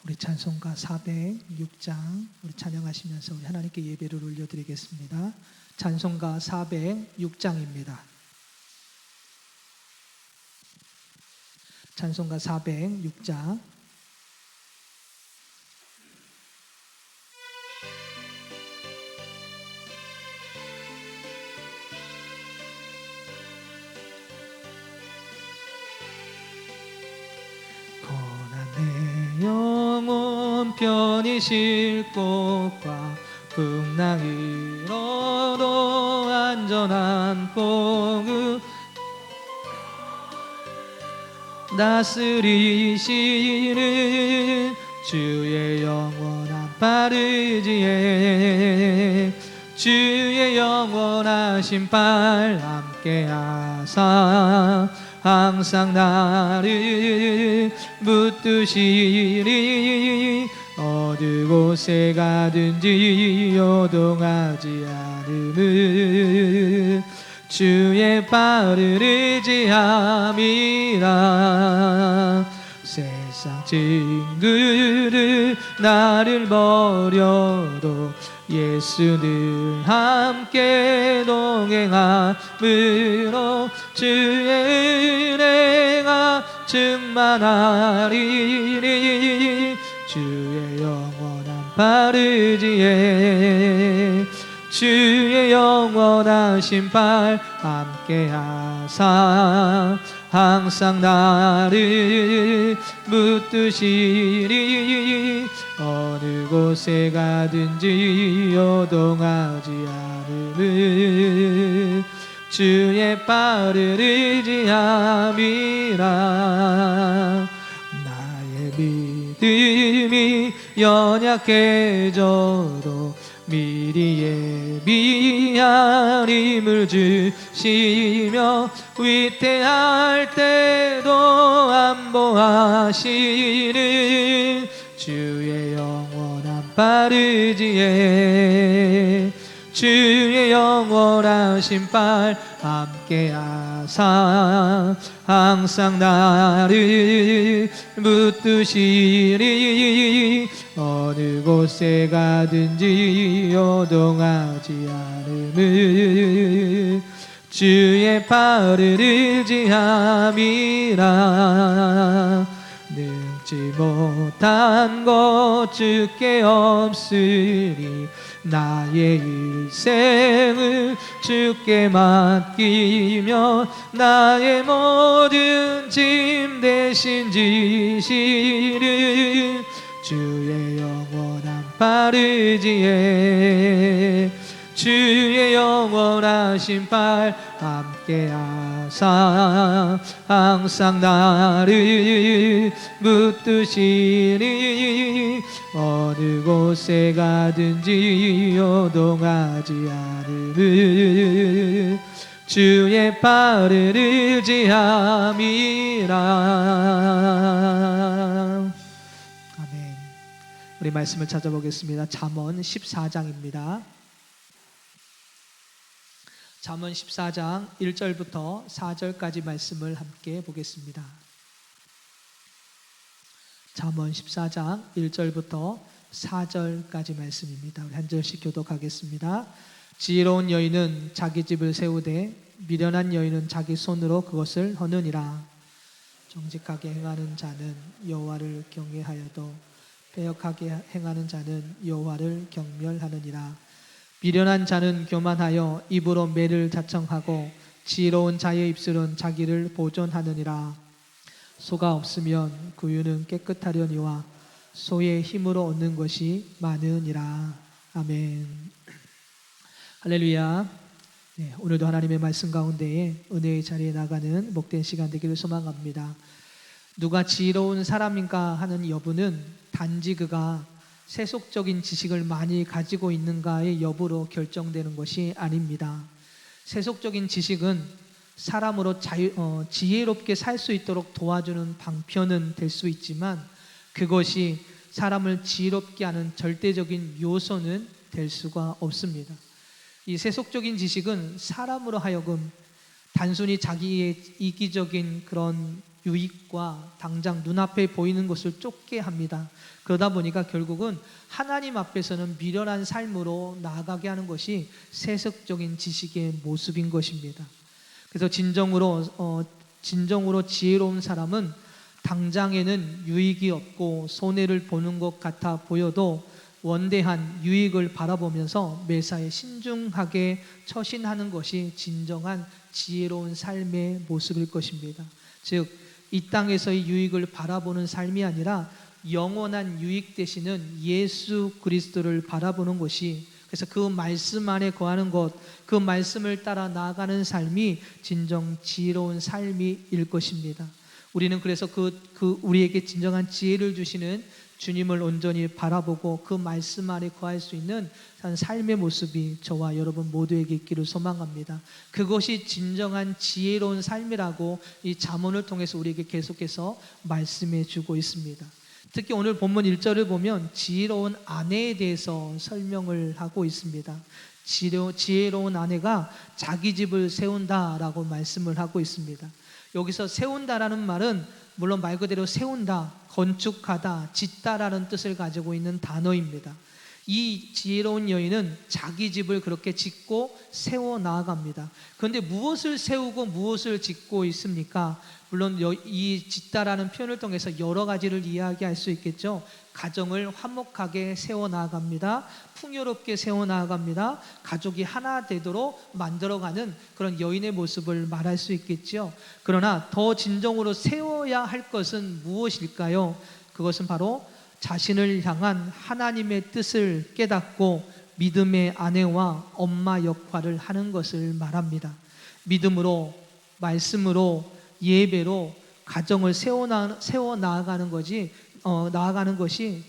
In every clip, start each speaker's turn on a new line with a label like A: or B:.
A: 우리 찬송가 406장 우리 찬양하시면서 우리 하나님께 예배를 올려드리겠습니다. 찬송가 406장입니다. 찬송가 406장. 고난 내 영혼 편히 쉴 곳과 풍랑이로도 안전한 포구 다스리시는 주의 영원한 빠르지에 주의 영원하신 팔 함께하사 항상 나를 붙드시리 어느 곳에 가든지 요동하지 않음을 주의 발을 의지함이라 세상 친구들 나를 버려도 예수는 함께 동행함으로 주의 은혜가 충만하리니 주의 영원한 발의지에 주의 영원하신 팔 함께하사 항상 나를 붙드시리 어느 곳에 가든지 요동하지 않음을 주의 발을 의지함이라 나의 믿음이 연약해져도 미리 예비한 힘을 주시며 위태할 때도 안보하시는 주의 영원한 빠르지에 주의 영원하신 팔 함께하사 항상 나를 붙드시리 어느 곳에 가든지 요동하지 않음을 주의 팔을 의지함이라 능지 못한 것 주께 없으니 나의 일생을 주께 맡기며 나의 모든 짐 대신 지시는 주의 영원한 빠르지에 주의 영원하신 팔 함께하사 항상 나를 붙드시니 어느 곳에 가든지 요동하지 않음을 주의 팔을 의지함이라. 아멘. 우리 말씀을 찾아보겠습니다. 잠언 14장입니다. 잠언 14장 1절부터 4절까지 말씀을 함께 보겠습니다. 잠언 14장 1절부터 4절까지 말씀입니다. 우리 한 절씩 교독하겠습니다. 지혜로운 여인은 자기 집을 세우되 미련한 여인은 자기 손으로 그것을 허느니라. 정직하게 행하는 자는 여호와를 경외하여도 패역하게 행하는 자는 여호와를 경멸하느니라. 미련한 자는 교만하여 입으로 매를 자청하고 지혜로운 자의 입술은 자기를 보존하느니라. 소가 없으면 구유는 깨끗하려니와 소의 힘으로 얻는 것이 많으니라. 아멘. 할렐루야. 네, 오늘도 하나님의 말씀 가운데에 은혜의 자리에 나가는 복된 시간 되기를 소망합니다. 누가 지혜로운 사람인가 하는 여부는 단지 그가 세속적인 지식을 많이 가지고 있는가의 여부로 결정되는 것이 아닙니다. 세속적인 지식은 사람으로 지혜롭게 살 수 있도록 도와주는 방편은 될 수 있지만 그것이 사람을 지혜롭게 하는 절대적인 요소는 될 수가 없습니다. 이 세속적인 지식은 사람으로 하여금 단순히 자기의 이기적인 그런 유익과 당장 눈앞에 보이는 것을 쫓게 합니다. 그러다 보니까 결국은 하나님 앞에서는 미련한 삶으로 나아가게 하는 것이 세속적인 지식의 모습인 것입니다. 그래서 진정으로 지혜로운 사람은 당장에는 유익이 없고 손해를 보는 것 같아 보여도 원대한 유익을 바라보면서 매사에 신중하게 처신하는 것이 진정한 지혜로운 삶의 모습일 것입니다. 즉, 이 땅에서의 유익을 바라보는 삶이 아니라 영원한 유익 되시는 예수 그리스도를 바라보는 것이, 그래서 그 말씀 안에 거하는 것, 그 말씀을 따라 나아가는 삶이 진정 지혜로운 삶일 것입니다. 우리는 그래서 우리에게 진정한 지혜를 주시는 주님을 온전히 바라보고 그 말씀 안에 거할 수 있는 삶의 모습이 저와 여러분 모두에게 있기를 소망합니다. 그것이 진정한 지혜로운 삶이라고 이 잠언을 통해서 우리에게 계속해서 말씀해 주고 있습니다. 특히 오늘 본문 1절을 보면 지혜로운 아내에 대해서 설명을 하고 있습니다. 지혜로운 아내가 자기 집을 세운다라고 말씀을 하고 있습니다. 여기서 세운다라는 말은 물론 말 그대로 세운다, 건축하다, 짓다라는 뜻을 가지고 있는 단어입니다. 이 지혜로운 여인은 자기 집을 그렇게 짓고 세워 나아갑니다. 그런데 무엇을 세우고 무엇을 짓고 있습니까? 물론 이 짓다라는 표현을 통해서 여러 가지를 이야기할 수 있겠죠. 가정을 화목하게 세워 나아갑니다. 풍요롭게 세워 나아갑니다. 가족이 하나 되도록 만들어가는 그런 여인의 모습을 말할 수 있겠죠. 그러나 더 진정으로 세워야 할 것은 무엇일까요? 그것은 바로 자신을 향한 하나님의 뜻을 깨닫고 믿음의 아내와 엄마 역할을 하는 것을 말합니다. 믿음으로, 말씀으로, 예배로 가정을 세워 나아가는 것이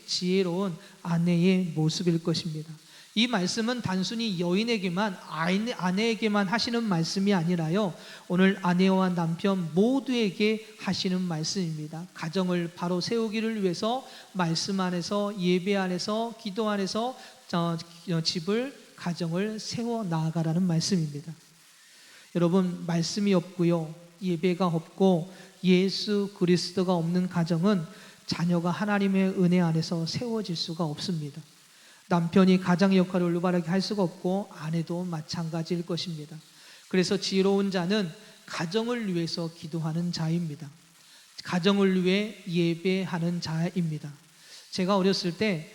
A: 지혜로운 아내의 모습일 것입니다. 이 말씀은 단순히 여인에게만, 아내에게만 하시는 말씀이 아니라요, 오늘 아내와 남편 모두에게 하시는 말씀입니다. 가정을 바로 세우기를 위해서 말씀 안에서, 예배 안에서, 기도 안에서 가정을 세워 나아가라는 말씀입니다. 여러분, 말씀이 없고요, 예배가 없고 예수 그리스도가 없는 가정은 자녀가 하나님의 은혜 안에서 세워질 수가 없습니다. 남편이 가장 역할을 올바르게 할 수가 없고 아내도 마찬가지일 것입니다. 그래서 지혜로운 자는 가정을 위해서 기도하는 자입니다. 가정을 위해 예배하는 자입니다. 제가 어렸을 때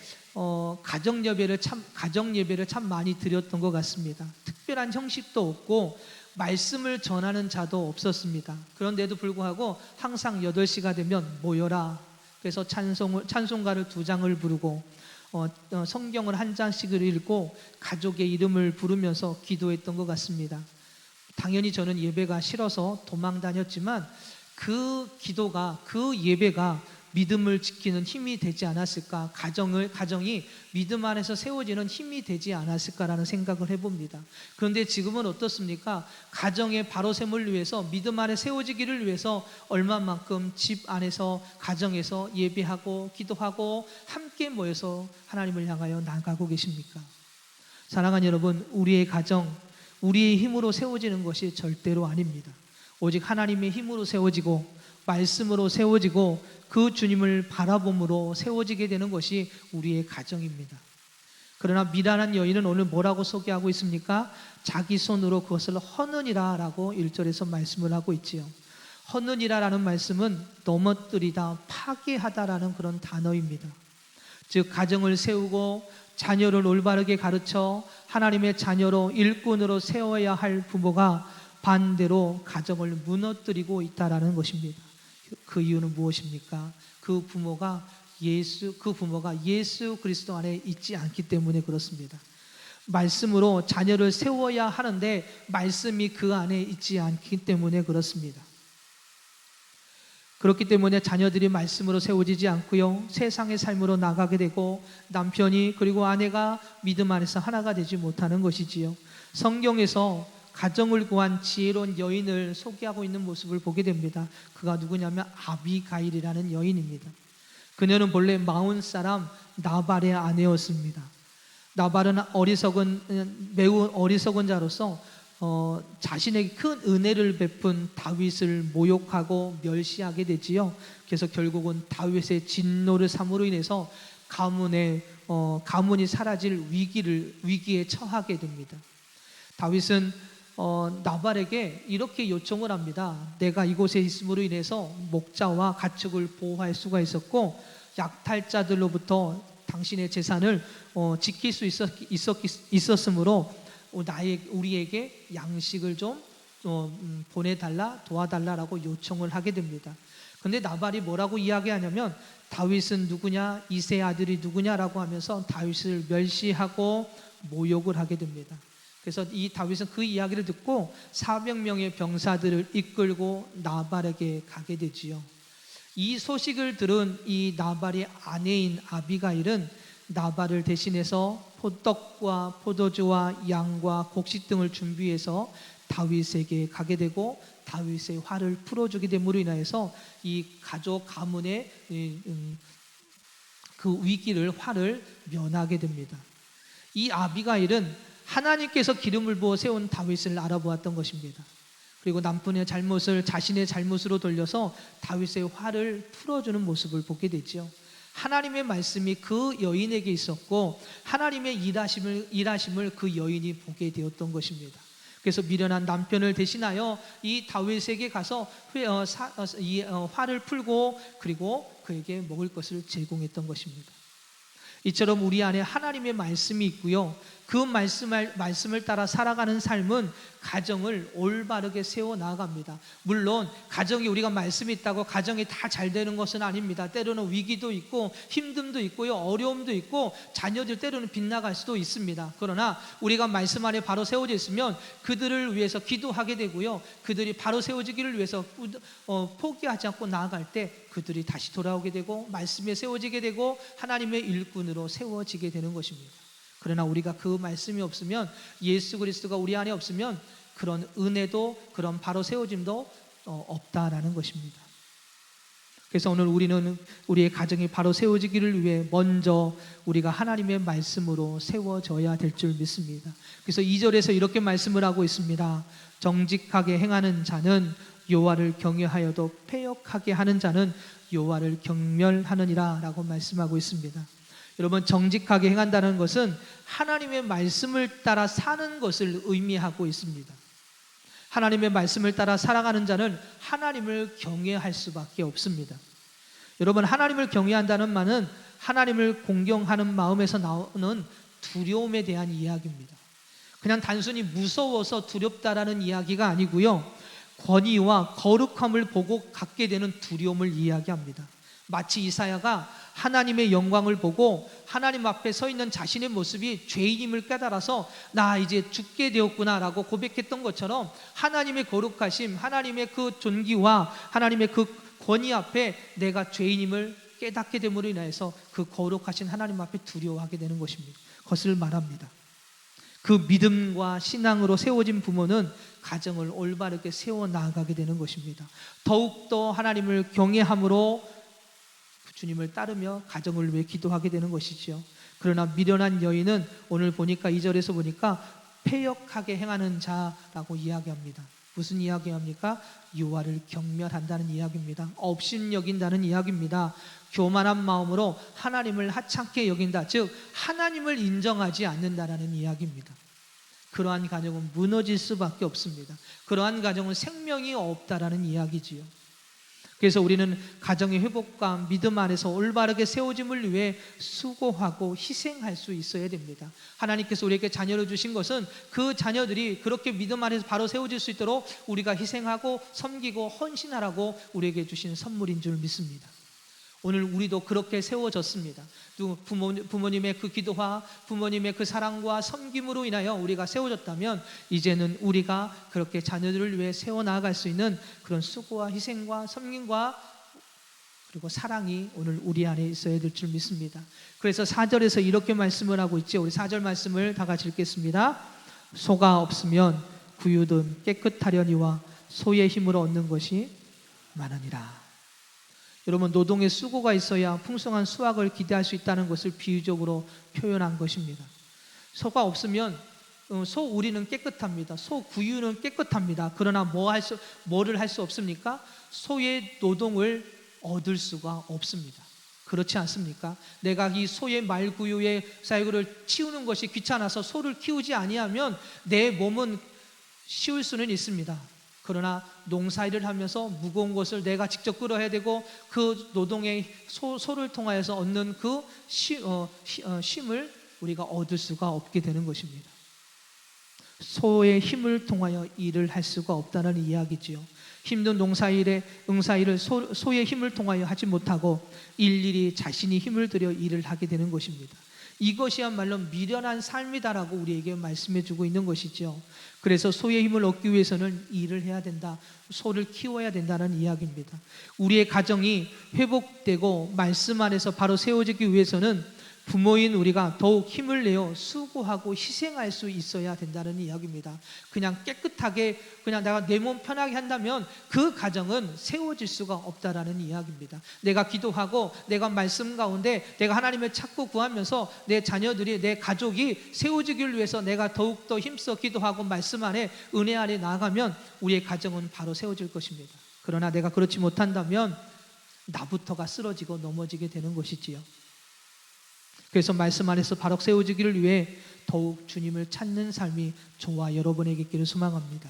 A: 가정 예배를 참 많이 드렸던 것 같습니다. 특별한 형식도 없고 말씀을 전하는 자도 없었습니다. 그런데도 불구하고 항상 8시가 되면 모여라. 그래서 찬송가를 2장을 부르고 성경을 한 장씩을 읽고 가족의 이름을 부르면서 기도했던 것 같습니다. 당연히 저는 예배가 싫어서 도망 다녔지만 그 기도가, 그 예배가 믿음을 지키는 힘이 되지 않았을까, 가정이 믿음 안에서 세워지는 힘이 되지 않았을까라는 생각을 해봅니다. 그런데 지금은 어떻습니까? 가정의 바로셈을 위해서, 믿음 안에 세워지기를 위해서 얼마만큼 집 안에서, 가정에서 예배하고 기도하고 함께 모여서 하나님을 향하여 나아가고 계십니까? 사랑하는 여러분, 우리의 가정, 우리의 힘으로 세워지는 것이 절대로 아닙니다. 오직 하나님의 힘으로 세워지고 말씀으로 세워지고 그 주님을 바라봄으로 세워지게 되는 것이 우리의 가정입니다. 그러나 미련한 여인은 오늘 뭐라고 소개하고 있습니까? 자기 손으로 그것을 허느니라 라고 1절에서 말씀을 하고 있지요. 허느니라 라는 말씀은 넘어뜨리다, 파괴하다라는 그런 단어입니다. 즉 가정을 세우고 자녀를 올바르게 가르쳐 하나님의 자녀로 일꾼으로 세워야 할 부모가 반대로 가정을 무너뜨리고 있다라는 것입니다. 그 이유는 무엇입니까? 그 부모가 예수 그리스도 안에 있지 않기 때문에 그렇습니다. 말씀으로 자녀를 세워야 하는데 말씀이 그 안에 있지 않기 때문에 그렇습니다. 그렇기 때문에 자녀들이 말씀으로 세워지지 않고요, 세상의 삶으로 나가게 되고 남편이 그리고 아내가 믿음 안에서 하나가 되지 못하는 것이지요. 성경에서 가정을 구한 지혜로운 여인을 소개하고 있는 모습을 보게 됩니다. 그가 누구냐면 아비가일이라는 여인입니다. 그녀는 본래 마온 사람 나발의 아내였습니다. 나발은 매우 어리석은 자로서 자신에게 큰 은혜를 베푼 다윗을 모욕하고 멸시하게 되지요. 그래서 결국은 다윗의 진노를 삼으로 인해서 가문이 사라질 위기에 처하게 됩니다. 다윗은 나발에게 이렇게 요청을 합니다. 내가 이곳에 있음으로 인해서 목자와 가축을 보호할 수가 있었고 약탈자들로부터 당신의 재산을 지킬 수 있었으므로 우리에게 양식을 좀 보내달라, 도와달라라고 요청을 하게 됩니다. 근데 나발이 뭐라고 이야기하냐면 다윗은 누구냐, 이새의 아들이 누구냐라고 하면서 다윗을 멸시하고 모욕을 하게 됩니다. 그래서 이 다윗은 그 이야기를 듣고 400명의 병사들을 이끌고 나발에게 가게 되지요. 이 소식을 들은 이 나발의 아내인 아비가일은 나발을 대신해서 떡과 포도주와 양과 곡식 등을 준비해서 다윗에게 가게 되고 다윗의 화를 풀어주게 됨으로 인하여서 이 가족 가문의 그 화를 면하게 됩니다. 이 아비가일은 하나님께서 기름을 부어 세운 다윗을 알아보았던 것입니다. 그리고 남편의 잘못을 자신의 잘못으로 돌려서 다윗의 화를 풀어주는 모습을 보게 되죠. 하나님의 말씀이 그 여인에게 있었고 하나님의 일하심을 그 여인이 보게 되었던 것입니다. 그래서 미련한 남편을 대신하여 이 다윗에게 가서 화를 풀고 그리고 그에게 먹을 것을 제공했던 것입니다. 이처럼 우리 안에 하나님의 말씀이 있고요. 그 말씀을 따라 살아가는 삶은 가정을 올바르게 세워 나아갑니다. 물론 가정이 우리가 말씀이 있다고 가정이 다 잘 되는 것은 아닙니다. 때로는 위기도 있고 힘듦도 있고요, 어려움도 있고 자녀들 때로는 빗나갈 수도 있습니다. 그러나 우리가 말씀 안에 바로 세워져 있으면 그들을 위해서 기도하게 되고요, 그들이 바로 세워지기를 위해서 포기하지 않고 나아갈 때 그들이 다시 돌아오게 되고 말씀에 세워지게 되고 하나님의 일꾼으로 세워지게 되는 것입니다. 그러나 우리가 그 말씀이 없으면, 예수 그리스도가 우리 안에 없으면 그런 은혜도 그런 바로 세워짐도 없다라는 것입니다. 그래서 오늘 우리는 우리의 가정이 바로 세워지기를 위해 먼저 우리가 하나님의 말씀으로 세워져야 될 줄 믿습니다. 그래서 2절에서 이렇게 말씀을 하고 있습니다. 정직하게 행하는 자는 여호와를 경외하여도 패역하게 하는 자는 여호와를 경멸하느니라 라고 말씀하고 있습니다. 여러분, 정직하게 행한다는 것은 하나님의 말씀을 따라 사는 것을 의미하고 있습니다. 하나님의 말씀을 따라 살아가는 자는 하나님을 경외할 수밖에 없습니다. 여러분, 하나님을 경외한다는 말은 하나님을 공경하는 마음에서 나오는 두려움에 대한 이야기입니다. 그냥 단순히 무서워서 두렵다라는 이야기가 아니고요, 권위와 거룩함을 보고 갖게 되는 두려움을 이야기합니다. 마치 이사야가 하나님의 영광을 보고 하나님 앞에 서 있는 자신의 모습이 죄인임을 깨달아서 나 이제 죽게 되었구나 라고 고백했던 것처럼 하나님의 거룩하심, 하나님의 그 존귀와 하나님의 그 권위 앞에 내가 죄인임을 깨닫게 됨으로 인해서 그 거룩하신 하나님 앞에 두려워하게 되는 것입니다. 그것을 말합니다. 그 믿음과 신앙으로 세워진 부모는 가정을 올바르게 세워나가게 되는 것입니다. 더욱더 하나님을 경외함으로 주님을 따르며 가정을 위해 기도하게 되는 것이지요. 그러나 미련한 여인은 오늘 보니까 2절에서 보니까 패역하게 행하는 자라고 이야기합니다. 무슨 이야기합니까? 여호와를 경멸한다는 이야기입니다. 업신여긴다는 이야기입니다. 교만한 마음으로 하나님을 하찮게 여긴다, 즉 하나님을 인정하지 않는다라는 이야기입니다. 그러한 가정은 무너질 수밖에 없습니다. 그러한 가정은 생명이 없다라는 이야기지요. 그래서 우리는 가정의 회복과 믿음 안에서 올바르게 세워짐을 위해 수고하고 희생할 수 있어야 됩니다. 하나님께서 우리에게 자녀를 주신 것은 그 자녀들이 그렇게 믿음 안에서 바로 세워질 수 있도록 우리가 희생하고 섬기고 헌신하라고 우리에게 주신 선물인 줄 믿습니다. 오늘 우리도 그렇게 세워졌습니다. 부모님의 그 기도와 부모님의 그 사랑과 섬김으로 인하여 우리가 세워졌다면 이제는 우리가 그렇게 자녀들을 위해 세워나갈 수 있는 그런 수고와 희생과 섬김과 그리고 사랑이 오늘 우리 안에 있어야 될 줄 믿습니다. 그래서 4절에서 이렇게 말씀을 하고 있죠. 우리 4절 말씀을 다 같이 읽겠습니다. 소가 없으면 구유든 깨끗하려니와 소의 힘으로 얻는 것이 많으니라. 여러분, 노동의 수고가 있어야 풍성한 수확을 기대할 수 있다는 것을 비유적으로 표현한 것입니다. 소가 없으면 소 우리는 깨끗합니다. 소 구유는 깨끗합니다. 그러나 뭐를 할 수 없습니까? 소의 노동을 얻을 수가 없습니다. 그렇지 않습니까? 내가 이 소의 말구유의 사육을 치우는 것이 귀찮아서 소를 키우지 아니하면 내 몸은 쉬울 수는 있습니다. 그러나 농사일을 하면서 무거운 것을 내가 직접 끌어야 되고 그 노동의 소를 통하여서 얻는 그 쉼을 우리가 얻을 수가 없게 되는 것입니다. 소의 힘을 통하여 일을 할 수가 없다는 이야기지요. 힘든 농사일에 응사일을 소의 힘을 통하여 하지 못하고 일일이 자신이 힘을 들여 일을 하게 되는 것입니다. 이것이야말로 미련한 삶이다라고 우리에게 말씀해 주고 있는 것이죠. 그래서 소의 힘을 얻기 위해서는 일을 해야 된다, 소를 키워야 된다는 이야기입니다. 우리의 가정이 회복되고 말씀 안에서 바로 세워지기 위해서는 부모인 우리가 더욱 힘을 내어 수고하고 희생할 수 있어야 된다는 이야기입니다. 그냥 깨끗하게 그냥 내가 내 몸 편하게 한다면 그 가정은 세워질 수가 없다라는 이야기입니다. 내가 기도하고 내가 말씀 가운데 내가 하나님을 찾고 구하면서 내 자녀들이 내 가족이 세워지기를 위해서 내가 더욱더 힘써 기도하고 말씀 안에 은혜 안에 나아가면 우리의 가정은 바로 세워질 것입니다. 그러나 내가 그렇지 못한다면 나부터가 쓰러지고 넘어지게 되는 것이지요. 그래서 말씀 안에서 바로 세워지기를 위해 더욱 주님을 찾는 삶이 저와 여러분에게 있기를 소망합니다.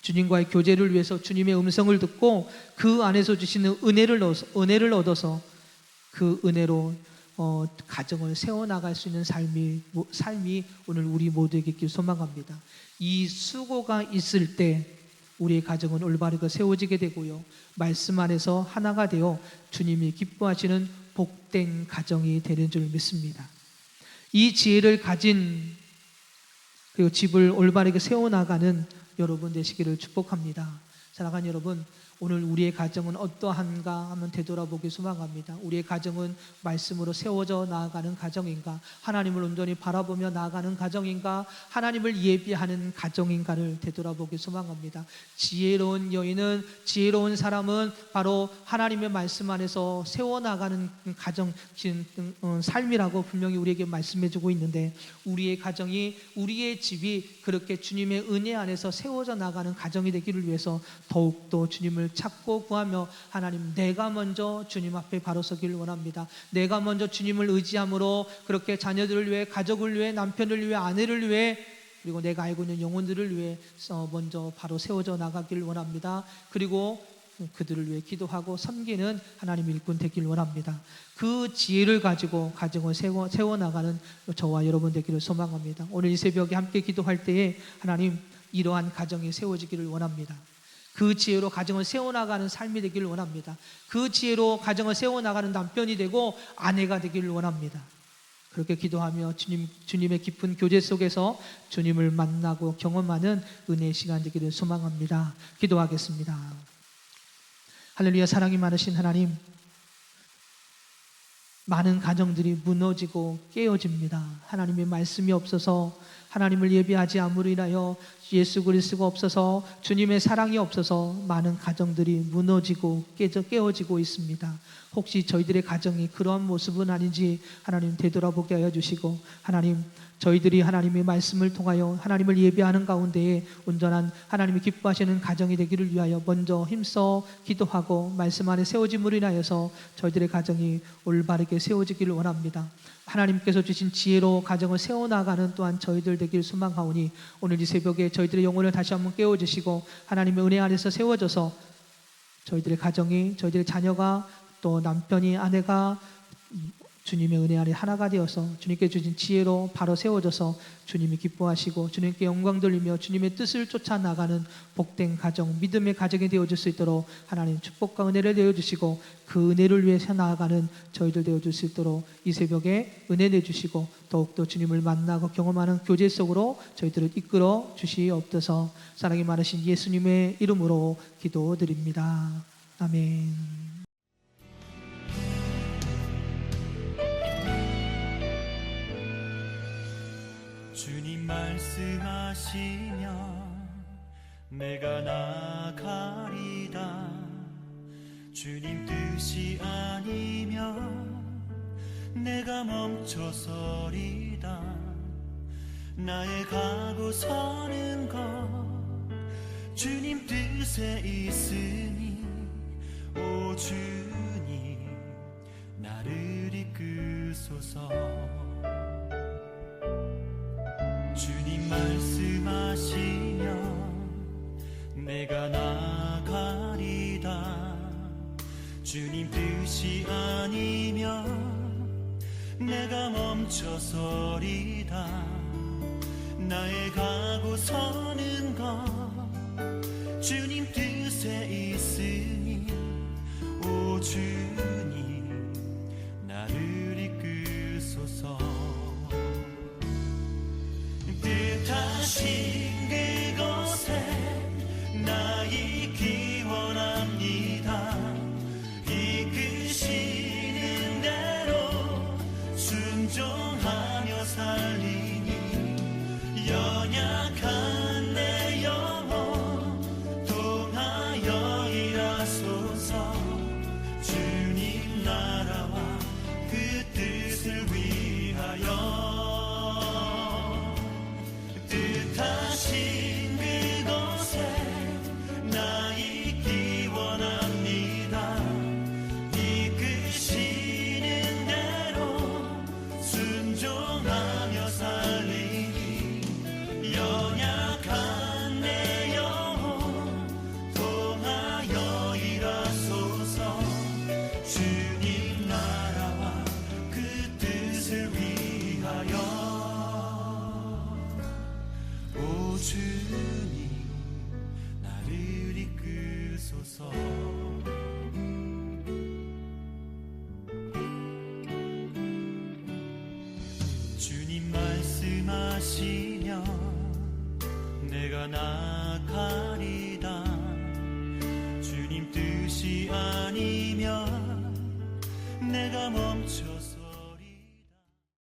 A: 주님과의 교제를 위해서 주님의 음성을 듣고 그 안에서 주시는 은혜를 얻어서 그 은혜로 가정을 세워나갈 수 있는 삶이 오늘 우리 모두에게 있기를 소망합니다. 이 수고가 있을 때 우리의 가정은 올바르게 세워지게 되고요, 말씀 안에서 하나가 되어 주님이 기뻐하시는 복된 가정이 되는 줄 믿습니다. 이 지혜를 가진 그리고 집을 올바르게 세워나가는 여러분 되시기를 축복합니다. 사랑하는 여러분, 오늘 우리의 가정은 어떠한가 한번 되돌아보기 소망합니다. 우리의 가정은 말씀으로 세워져 나아가는 가정인가, 하나님을 온전히 바라보며 나아가는 가정인가, 하나님을 예비하는 가정인가를 되돌아보기 소망합니다. 지혜로운 여인은, 지혜로운 사람은 바로 하나님의 말씀 안에서 세워나가는 가정, 삶이라고 분명히 우리에게 말씀해주고 있는데, 우리의 가정이, 우리의 집이 그렇게 주님의 은혜 안에서 세워져 나가는 가정이 되기를 위해서 더욱더 주님을 찾고 구하며, 하나님, 내가 먼저 주님 앞에 바로 서기를 원합니다. 내가 먼저 주님을 의지함으로 그렇게 자녀들을 위해, 가족을 위해, 남편을 위해, 아내를 위해, 그리고 내가 알고 있는 영혼들을 위해 먼저 바로 세워져 나가기를 원합니다. 그리고 그들을 위해 기도하고 섬기는 하나님 일꾼 되기를 원합니다. 그 지혜를 가지고 가정을 세워나가는 저와 여러분 되기를 소망합니다. 오늘 이 새벽에 함께 기도할 때에 하나님, 이러한 가정이 세워지기를 원합니다. 그 지혜로 가정을 세워나가는 삶이 되기를 원합니다. 그 지혜로 가정을 세워나가는 남편이 되고 아내가 되기를 원합니다. 그렇게 기도하며 주님의 깊은 교제 속에서 주님을 만나고 경험하는 은혜의 시간 되기를 소망합니다. 기도하겠습니다. 할렐루야. 사랑이 많으신 하나님, 많은 가정들이 무너지고 깨어집니다. 하나님의 말씀이 없어서, 하나님을 예비하지 않음으로 인하여 예수 그리스도가 없어서, 주님의 사랑이 없어서 많은 가정들이 무너지고 깨어지고 있습니다. 혹시 저희들의 가정이 그러한 모습은 아닌지 하나님 되돌아보게 하여 주시고, 하나님, 저희들이 하나님의 말씀을 통하여 하나님을 예배하는 가운데에 온전한 하나님이 기뻐하시는 가정이 되기를 위하여 먼저 힘써 기도하고 말씀 안에 세워짐으로 인하여서 저희들의 가정이 올바르게 세워지기를 원합니다. 하나님께서 주신 지혜로 가정을 세워나가는 또한 저희들 되기를 소망하오니, 오늘 이 새벽에 저희들의 영혼을 다시 한번 깨워주시고 하나님의 은혜 안에서 세워져서 저희들의 가정이, 저희들의 자녀가, 또 남편이, 아내가 주님의 은혜 아래 하나가 되어서 주님께 주신 지혜로 바로 세워져서 주님이 기뻐하시고 주님께 영광 돌리며 주님의 뜻을 쫓아 나가는 복된 가정, 믿음의 가정이 되어줄 수 있도록 하나님 축복과 은혜를 내어주시고, 그 은혜를 위해서 나아가는 저희들 되어줄 수 있도록 이 새벽에 은혜 내주시고 더욱더 주님을 만나고 경험하는 교제 속으로 저희들을 이끌어 주시옵소서. 사랑이 많으신 예수님의 이름으로 기도드립니다. 아멘.
B: 주님 말씀하시면 내가 나가리다. 주님 뜻이 아니면 내가 멈춰서리다. 나의 가고 서는 것 주님 뜻에 있으니 오 주님 나를 이끄소서. 주님 말씀하시면 내가 나가리다. 주님 뜻이 아니면 내가 멈춰서리다. 나의 가고 서는 것 주님 뜻에 있으니 오 주님 나를 이끄소서. 뜻하신 그곳에 나 있기 원합니다. 이끄시는 대로 순종하며 살리니 연약한 내 영혼 통하여 일하소서. 주님 나라와 그 뜻을 위하여 뜻하신 그곳에 나 있기 원합니다. 이끄시는 대로 순종하며 살리니 연약한 내 영혼 통하여 일하소서. 주님 나라와 그 뜻을 위하여 오 주님 나를 이끄소서. 주님 말씀하시면 내가 나가리다. 주님 뜻이 아니면 내가 멈춰